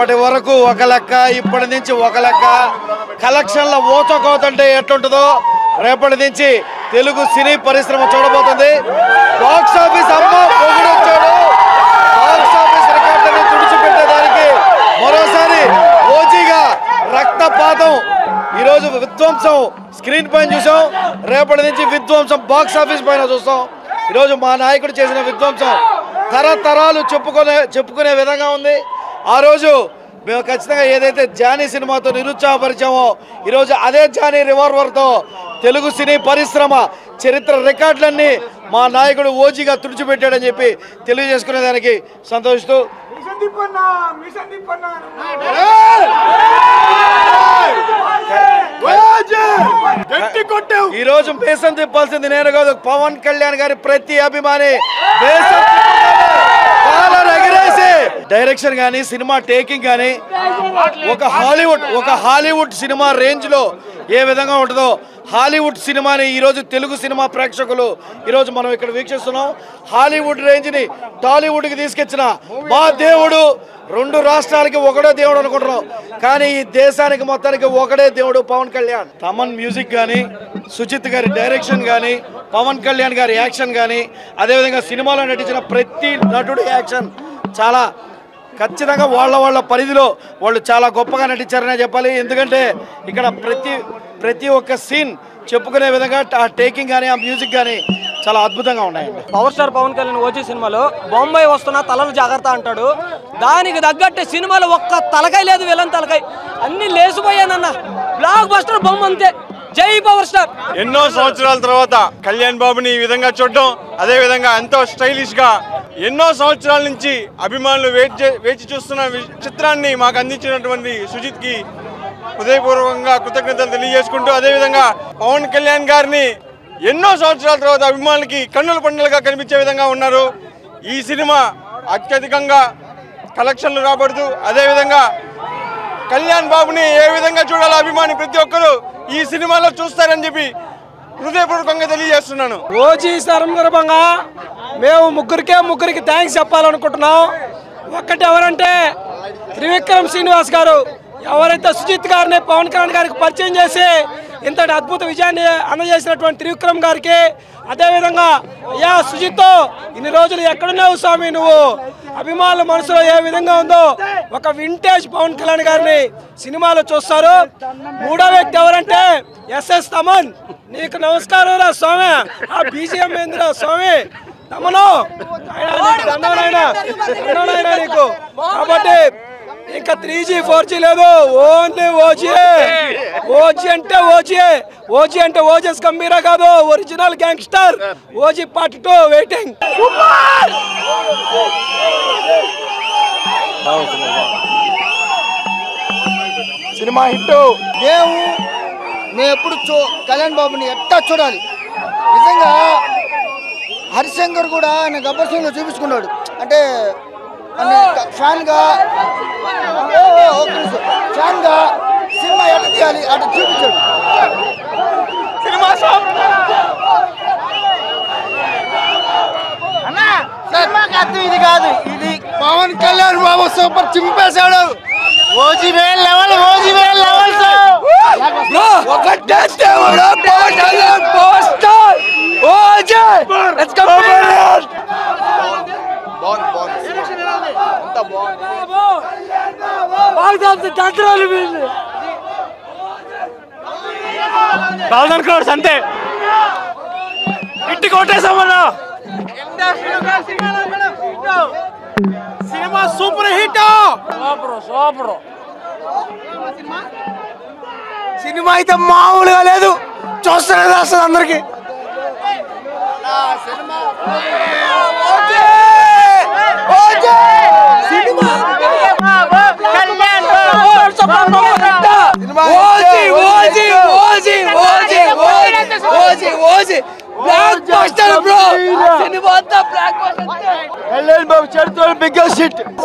అప్పటి వరకు ఒక లెక్క, ఇప్పటి నుంచి ఒక లెక్క. కలెక్షన్ల ఊచకోతంటే ఎట్లుంటుందో రేపటి నుంచి తెలుగు సినీ పరిశ్రమ చూడబోతుంది. బాక్స్ ఆఫీస్ అమ్మ పొగిడొచ్చాడు. బాక్స్ ఆఫీస్ రికార్డుని తుడిచిపెట్టేదానికి మరోసారి ఓజీగా రక్తపాతం. ఈరోజు విధ్వంసం స్క్రీన్ పైన చూసాం, రేపటి నుంచి విధ్వంసం బాక్స్ ఆఫీస్ పైన చూస్తాం. ఈరోజు మా నాయకుడు చేసిన విధ్వంసం తరతరాలు చెప్పుకునే విధంగా ఉంది. ఆ రోజు మేము ఖచ్చితంగా ఏదైతే జానీ సినిమాతో నిరుత్సాహపరిచామో ఈరోజు అదే జానీ రివాల్వర్తో తెలుగు సినీ పరిశ్రమ చరిత్ర రికార్డులన్నీ మా నాయకుడు ఓజీగా తుడిచిపెట్టాడని చెప్పి తెలియజేసుకునే దానికి సంతోషిస్తూ ఈ రోజు బేసం తిప్పాల్సింది నేను కాదు, పవన్ కళ్యాణ్ గారి ప్రతి అభిమాని డైరెక్షన్ గానీ సినిమా టేకింగ్ గానీ ఒక హాలీవుడ్ సినిమా రేంజ్ లో ఏ విధంగా ఉంటుందో హాలీవుడ్ సినిమాని ఈరోజు తెలుగు సినిమా ప్రేక్షకులు ఈరోజు మనం ఇక్కడ వీక్షిస్తున్నాం. హాలీవుడ్ రేంజ్ ని టాలీవుడ్ కి తీసుకొచ్చిన మా దేవుడు. రెండు రాష్ట్రాలకి ఒకడే దేవుడు అనుకుంటున్నాం, కానీ ఈ దేశానికి మొత్తానికి ఒకడే దేవుడు పవన్ కళ్యాణ్. తమన్ మ్యూజిక్ కానీ, సుజిత్ గారి డైరెక్షన్ కానీ, పవన్ కళ్యాణ్ గారి యాక్షన్ కానీ, అదేవిధంగా సినిమాలో నటించిన ప్రతి నటుడి యాక్షన్ చాలా ఖచ్చితంగా వాళ్ళ పరిధిలో వాళ్ళు చాలా గొప్పగా నటించారనే చెప్పాలి. ఎందుకంటే ఇక్కడ ప్రతి ఒక్క సీన్ చెప్పుకునే విధంగా ఆ టేకింగ్ కానీ ఆ మ్యూజిక్ కానీ చాలా అద్భుతంగా ఉన్నాయండి. పవర్ స్టార్ పవన్ కళ్యాణ్ ఓజీ సినిమాలో బొంబాయి వస్తున్నా తలలు జాగ్రత్త అంటాడు. దానికి తగ్గట్టు సినిమాలో ఒక్క తలకాయ లేదు, విలన్ తలకాయ అన్ని లేసిపోయానన్న బ్లాక్ బస్టర్ బొమ్మ అంతే. జై పవర్ స్టార్. ఎన్నో సంవత్సరాల తర్వాత కళ్యాణ్ బాబుని ఈ విధంగా చూడడం, అదే విధంగా ఎంతో స్టైలిష్ గా ఎన్నో సంవత్సరాల నుంచి అభిమానులు వేచి చూస్తున్న చిత్రాన్ని మాకు అందించినటువంటి సుజిత్ కి హృదయపూర్వకంగా కృతజ్ఞతలు తెలియజేసుకుంటూ, అదేవిధంగా పవన్ కళ్యాణ్ గారిని ఎన్నో సంవత్సరాల తర్వాత అభిమానులకి కన్నుల పండుగగా కనిపించే విధంగా ఉన్నారు. ఈ సినిమా అత్యధికంగా కలెక్షన్లు రాబడుతూ, అదేవిధంగా కళ్యాణ్ బాబుని ఏ విధంగా చూడాలో అభిమాని ప్రతి ఒక్కరూ ఈ సినిమాలో చూస్తారని చెప్పి హృదయపూర్వకంగా తెలియజేస్తున్నాను. ఓజీ సందర్భంగా మేము ముగ్గురికి థ్యాంక్స్ చెప్పాలనుకుంటున్నాం. ఒక్కటి ఎవరంటే త్రివిక్రమ్ శ్రీనివాస్ గారు, ఎవరైతే సుజిత్ గారిని పవన్ కళ్యాణ్ గారికి పరిచయం చేసి ఇంతటి అద్భుత విజయాన్ని అందజేసినటువంటి త్రివిక్రమ్ గారికి, అదేవిధంగా అయ్యా సుజిత్ ఇన్ని రోజులు ఎక్కడున్నావు స్వామి, నువ్వు అభిమానుల మనసులో ఏ విధంగా ఉందో ఒక వింటేజ్ పవన్ కళ్యాణ్ గారిని సినిమాలో చూస్తారు. మూడో వ్యక్తి ఎవరంటే ఎస్ఎస్ తమన్. నీకు నమస్కారం రా స్వామి, ఆ బీజిఎం ఏందిరా స్వామి తమను నీకు. కాబట్టి ఇంకా 3G 4G లేదు, ఓన్లీ ఓజీ అంటే ఓజెస్ గంభీరా కాదు, original gangster. OG part 2 waiting. Cinema hit. మేము ఎప్పుడు కళ్యాణ్ బాబుని ఎట్టా చూడాలి. నిజంగా హరిశంకర్ కూడా ఆయన గబ్బర్ సింగ్ లో చూపించుకున్నాడు. అంటే ఫ్యాన్ గా సినిమా ఎట్లా తీయాలి అట్లా చూపించాడు. సినిమాకి అర్థం ఇది కాదు, ఇది పవన్ కళ్యాణ్ బాబు సూపర్ చింపేశాడు. ఓజీ వేల్ లెవెల్ అంతే ఇట్టి కొట్టేసామన్నా. Cinema super hit. సినిమా అయితే మామూలుగా లేదు, చూస్తలేదు అసలు అందరికి.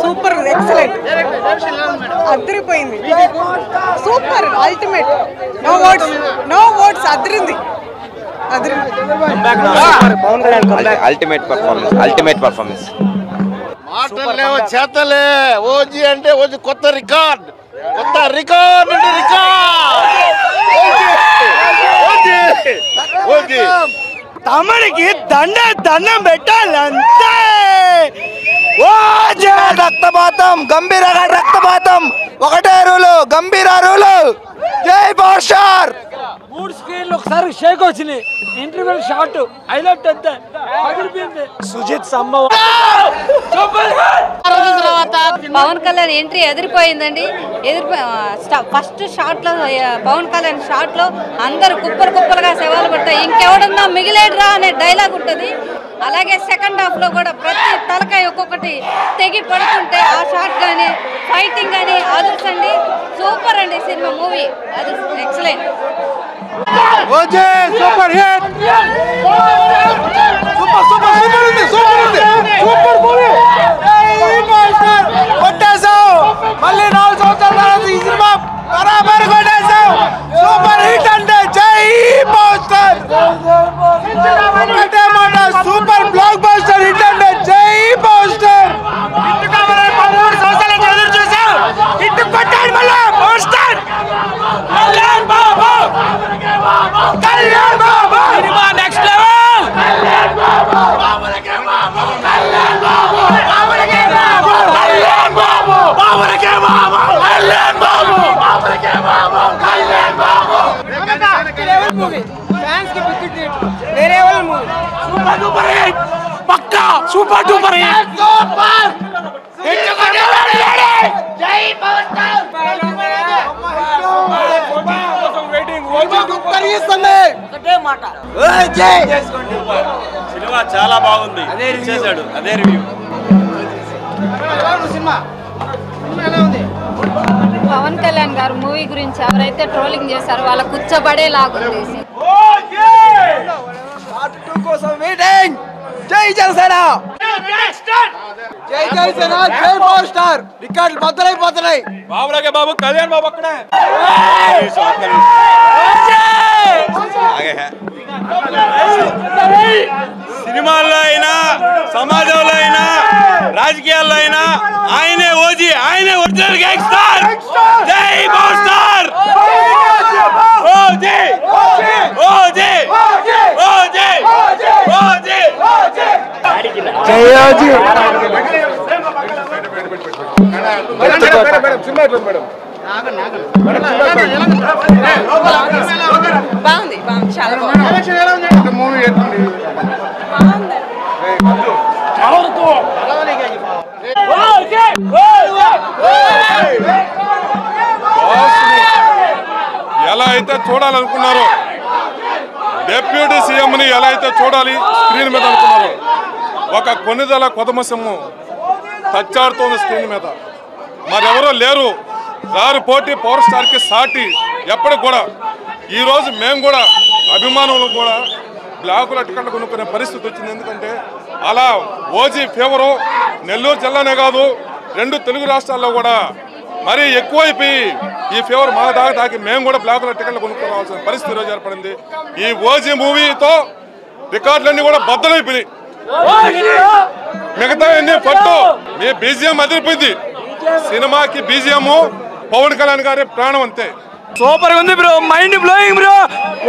సూపర్ ఎక్సలెంట్, అదిరిపోయింది. Super ultimate, no words. అదిరింది. Ultimate performance. మాటలు లేవు చేతలే. ఓజీ అంటే ఓజీ కొత్త రికార్డ్ అంటే రికార్డ్. ఓజీ తమ్ముడికి దండం పెట్టాలంతే. ఓజీ రక్తపాతం, గంభీరగా రక్తపాతం, ఒకటే రూలు, గంభీర రూలు. జై పవర్ స్టార్. 3 స్క్రీన్లు ఒకసారి షేక్ వచ్చినాయి. ఇంటర్వెల్ షాట్ హైలైట్ అంతే పగిలిపోయింది. సుజిత్ సంభవం. పవన్ కళ్యాణ్ ఎంట్రీ ఎదిరిపోయిందండి. ఫస్ట్ షాట్ లో పవన్ కళ్యాణ్ షాట్ లో అందరూ కుప్పలుగా శవాలు పడతాయి. ఇంకెవడన్నా మిగిలేడురా అనే డైలాగ్ ఉంటుంది. అలాగే సెకండ్ హాఫ్ లో కూడా ప్రతి తలకాయ ఒక్కొక్కటి తెగి పడుతుంటే ఆ షాట్ కానీ ఫైటింగ్ కానీ అదుర్సండి. సూపర్ అండి సినిమా, మూవీ అది excellent. Super hit. Super movie. కొట్టేశావు మళ్ళీ 4 సంవత్సరాల తర్వాత ఈ సినిమా బరాబర్ కొట్టేశావు. సూపర్ హిట్ అంటే జై power star. Super block buster hit అంటే జై పవర్ స్టార్. హిట్ కావాలని 13 సంవత్సరాల నుంచి ఎదురు చూసావు. హిట్ కొట్టాడు మళ్ళీ power star. Kalyan Babu cinema next level. వేరే వాళ్ళ మూవీ సూపర్ డూపర్ హిట్. పక్కా సూపర్ డూపర్ హిట్. జై పవర్ స్టార్. సినిమా చాలా బాగుంది. చేశాడు అదే రివ్యూ. పవన్ కళ్యాణ్ గారు మూవీ గురించి ఎవరైతే ట్రోలింగ్ చేశారో వాళ్ళ కూర్చోబడేలాగుంది. జై జనసేన. జై జనసేన. జై పవర్ స్టార్. రికార్డులు బద్దలైపోతున్నాయి. బాబులకే బాబు కళ్యాణ్ బాబు అక్కడే. సినిమాల్లో అయినా సమాజంలో అయినా రాజకీయాల్లో అయినా ఆయనే ఓజీ, ఆయనే ఒరిజినల్ గ్యాంగ్స్టర్. జై power star. OG OG OG OG. జై ఓజీ. బాగుంది చాలా బాగుంది. మూవీ ఎలా అయితే చూడాలనుకున్నారో, డిప్యూటీ సీఎంని ఎలా అయితే చూడాలి స్క్రీన్ మీద అనుకున్నారో, ఒక కొన్నిదల కొదమసము తచ్చాడుతోంది స్క్రీన్ మీద. మరెవరో లేరు రారు పోటీ పవర్ స్టార్కి సాటి. ఎప్పటికి కూడా ఈరోజు మేము కూడా అభిమానులు కూడా బ్లాకుల టికెట్లు కొనుక్కునే పరిస్థితి వచ్చింది. ఎందుకంటే అలా ఓజీ ఫేవరు నెల్లూరు జిల్లానే కాదు 2 తెలుగు రాష్ట్రాల్లో కూడా మరీ ఎక్కువైపోయి ఈ ఫేవర్ మా దాకా తాకి మేము కూడా బ్లాకుల టికెట్లు కొనుక్కోవాల్సిన పరిస్థితి ఈరోజు ఏర్పడింది. ఈ ఓజీ మూవీతో రికార్డులన్నీ కూడా బద్దలైపోయినాయి. మిగతా అన్ని పట్టు. మీ బీజిఎం అదిరిపోయింది. సినిమాకి బీజిఎం పవన్ కళ్యాణ్ గారి ప్రాణం అంతే. సూపర్ ఉంది bro. Mind blowing bro.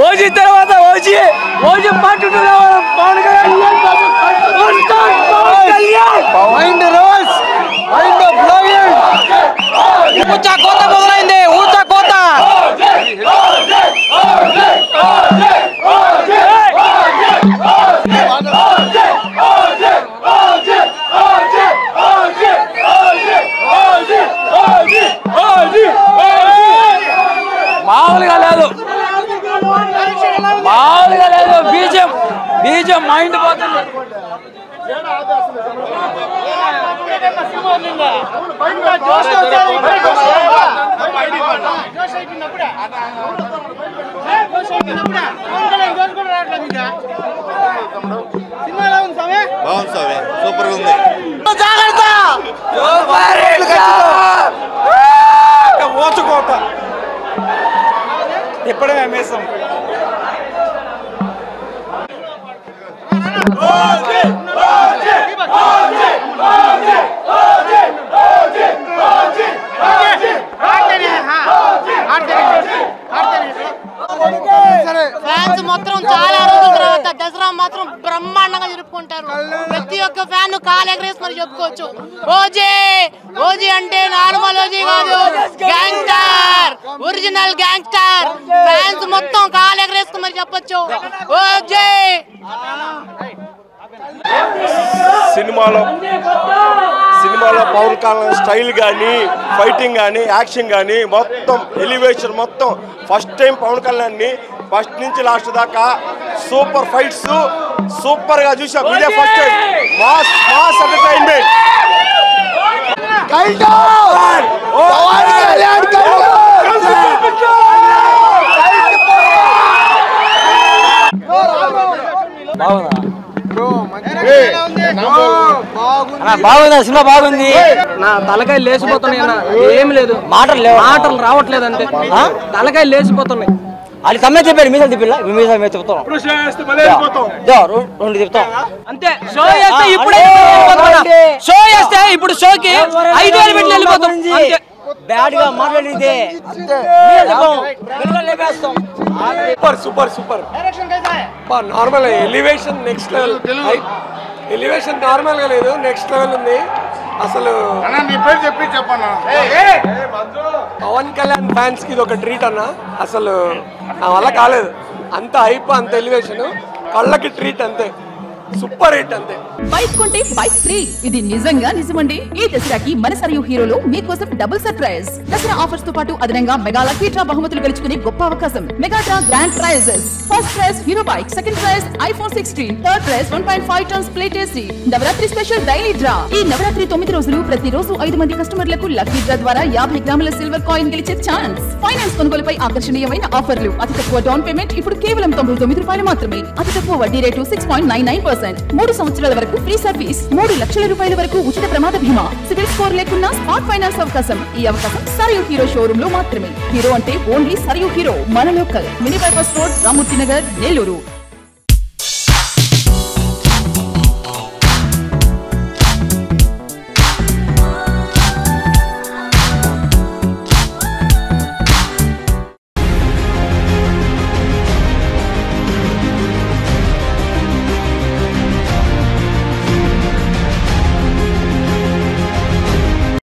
OG తర్వాత OG part 2 Pawan Kalyan. Mind రోస్, మైండ్ బ్లోయింగ్. ఊచా కోత మొదలైంది. ఊచా కోత. మామూలుగా లేదు, మామూలుగా లేదు. బీజం మైండ్ పోతుంది. బాగుంది స్వామి, సూపర్ ఉంది. ఓచుకోత ఎప్పుడే మేసం. ఫ్యాన్ కాల్ ఎగరేసి మరి చెప్పుకోవచ్చు. ఓజీ ఓజీ అంటే నార్మల్ ఓజీ కాదు, గ్యాంగ్స్టర్, ఒరిజినల్ గ్యాంగ్స్టర్. ఫ్యాన్స్ మొత్తం కాల్ ఎగరేసుకు మరి చెప్పొచ్చు. ఓజీ సినిమాలో పవన్ కళ్యాణ్ స్టైల్ కానీ, ఫైటింగ్ కానీ, యాక్షన్ కానీ మొత్తం ఎలివేషన్ మొత్తం ఫస్ట్ టైం పవన్ కళ్యాణ్ని ఫస్ట్ నుంచి లాస్ట్ దాకా సూపర్ ఫైట్స్ సూపర్ గా చూసాం. ఇదే ఫస్ట్ టైం మాస్ ఎంటర్టైన్మెంట్. బాగుందా సినిమా? బాగుంది. నా తలకాయ లేచిపోతున్నాయి అన్న, ఏం లేదు, మాటలు రావట్లేదు అంతే, తలకాయ లేచిపోతున్నాయి. వాళ్ళు సమ్మె చెప్పారు, మీసాలు తిప్పిల్లా, మీసాలు మేము చెప్తాం, 2 చెప్తాం అంతే. షో చేస్తే ఇప్పుడే షో చేస్తే ఇప్పుడు షోకి 5,000 పెట్టి వెళ్ళిపోతాం. బ్యాడ్ గా మాట్లాడితే super normal elevation next level. Elevation normal గా లేదు, నెక్స్ట్ లెవెల్ ఉంది అసలు. పవన్ కళ్యాణ్ ఫ్యాన్స్ కి ఇది ఒక ట్రీట్ అన్న, అసలు నా వల్ల కాలేదు. అంత హైప్, అంత ఎలివేషన్, కళ్ళకి ట్రీట్ అంతే, సూపర్ హిట్ అంతే. బైక్ కొంటే బైక్ ఫ్రీ, ఇది నిజంగా నిజమండి. ఈ దసరాకి మన సరియు హీరోలో మీకోసం డబుల్ సర్ప్రైజ్. దసరా ఆఫర్స్ తో పాటు అదనంగా మెగా లక్కీ డ్రా బహుమతులు గెలుచుకునే గొప్ప అవకాశం. Mega draw grand prizes: first prize Hero bike, second prize iPhone 16, third prize 1.5 tons ప్లేట్ AC. Navratri special daily draw. ఈ నవరాత్రి 9 రోజులు ప్రతిరోజు 5 మంది కస్టమర్లకు లక్కీ డ్రా ద్వారా 50 గ్రాముల సిల్వర్ కాయిన్ గెలిచే ఛాన్స్. ఫైనాన్స్ కొనుగోలుపై ఆకర్షణీయమైన ఆఫర్లు. అతి తక్కువ డౌన్ పేమెంట్ ఇప్పుడు కేవలం 99 రూపాయలు మాత్రమే. అతి తక్కువ వడ్డీ రేటు 6.99%. 3 సంవత్సరాల వరకు ఫ్రీ సర్వీస్. 3 లక్షల రూపాయల వరకు ఉచిత ప్రమాద బీమా. సివిల్ స్కోర్ లేకున్నా స్మార్ట్ ఫైనాన్స్ అవకాశం. ఈ అవకాశం సరియు హీరో షోరూమ్ లో మాత్రమే. హీరో అంటే ఓన్లీ సరియు హీరో. మన local mini bypass road, Ramamurthy Nagar, Nellore.